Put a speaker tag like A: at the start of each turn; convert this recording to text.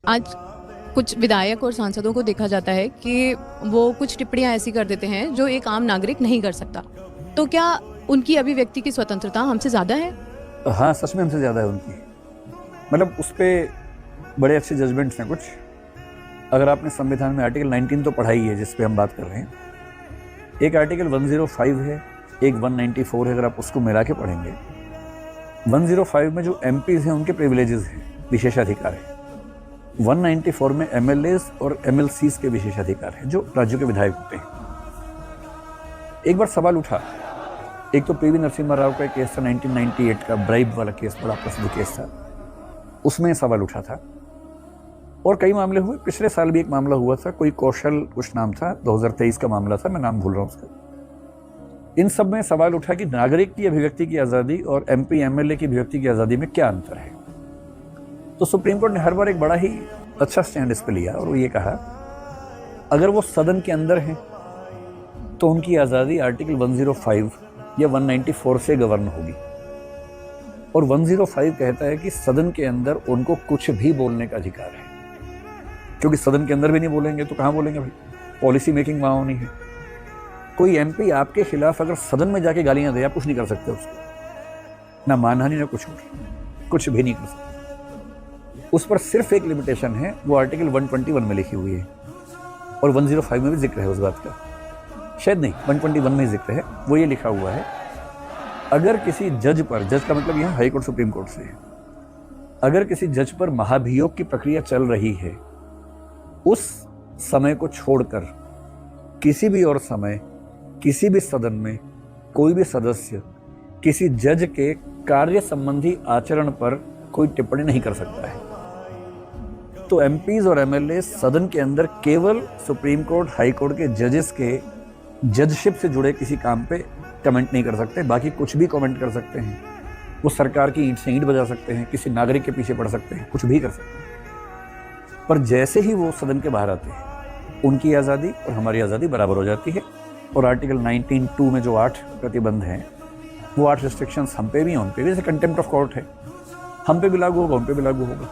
A: आज कुछ विधायक और सांसदों को देखा जाता है कि वो कुछ टिप्पणियां ऐसी कर देते हैं जो एक आम नागरिक नहीं कर सकता। तो क्या उनकी अभिव्यक्ति की स्वतंत्रता हमसे ज़्यादा है?
B: हाँ, सच में हमसे ज़्यादा है उनकी। मतलब उस पे बड़े अच्छे जजमेंट्स हैं कुछ। अगर आपने संविधान में आर्टिकल 19 तो पढ़ा ही है जिस पे हम बात कर रहे हैं। एक आर्टिकल 105 है, एक 194 है। अगर आप उसको मिला के पढ़ेंगे, 105 में जो एमपीज हैं उनके प्रिविलेजेस हैं, विशेषाधिकार है। 194 में एमएलएस और एमएलसीज के विशेषाधिकार हैं, जो राज्यों के विधायक होते हैं। एक बार सवाल उठा, एक तो पीवी नरसिम्हा राव का एक केस था 1998 का, ब्राइब वाला केस, बड़ा प्रसिद्ध केस था, उसमें सवाल उठा था। और कई मामले हुए, पिछले साल भी एक मामला हुआ था, कोई कौशल कुछ नाम था, 2023 का मामला था, मैं नाम भूल रहा हूँ उसका। इन सब में सवाल उठा कि नागरिक की अभिव्यक्ति की आज़ादी और एमपी एमएलए की अभिव्यक्ति की आज़ादी में क्या अंतर है। तो सुप्रीम कोर्ट ने हर बार एक बड़ा ही अच्छा स्टैंड इस पर लिया और वो ये कहा, अगर वो सदन के अंदर हैं तो उनकी आज़ादी आर्टिकल 105 या 194 से गवर्न होगी। और 105 कहता है कि सदन के अंदर उनको कुछ भी बोलने का अधिकार है, क्योंकि सदन के अंदर भी नहीं बोलेंगे तो कहाँ बोलेंगे भाई, पॉलिसी मेकिंग वहाँ होनी है। कोई एमपी आपके खिलाफ अगर सदन में जाके गालियाँ दे, आप कुछ नहीं कर सकते उसको, ना मानहानि ना कुछ भी नहीं कर सकते। उस पर सिर्फ एक लिमिटेशन है, वो आर्टिकल 121 में लिखी हुई है, और 105 में भी जिक्र है उस बात का, शायद नहीं 121 में जिक्र है। वो ये लिखा हुआ है, अगर किसी जज पर, जज का मतलब यहाँ हाई कोर्ट सुप्रीम कोर्ट से है, अगर किसी जज पर महाभियोग की प्रक्रिया चल रही है, उस समय को छोड़कर किसी भी और समय किसी भी सदन में कोई भी सदस्य किसी जज के कार्य संबंधी आचरण पर कोई टिप्पणी नहीं कर सकता है। तो एमपीज और एमएलए सदन के अंदर केवल सुप्रीम कोर्ट, हाई कोर्ट के जजेस के जजशिप से जुड़े किसी काम पे कमेंट नहीं कर सकते, बाकी कुछ भी कमेंट कर सकते हैं। वो सरकार की ईंट से ईंट बजा सकते हैं, किसी नागरिक के पीछे पड़ सकते हैं, कुछ भी कर सकते हैं। पर जैसे ही वो सदन के बाहर आते हैं, उनकी आज़ादी और हमारी आज़ादी बराबर हो जाती है। और आर्टिकल 19(2) में जो 8 प्रतिबंध हैं, वो 8 रिस्ट्रिक्शंस हम पे भी हैं, उन पे भी, जैसे कंटेम्प्ट ऑफ कोर्ट है, हम पे भी लागू होगा, उन पे भी लागू होगा।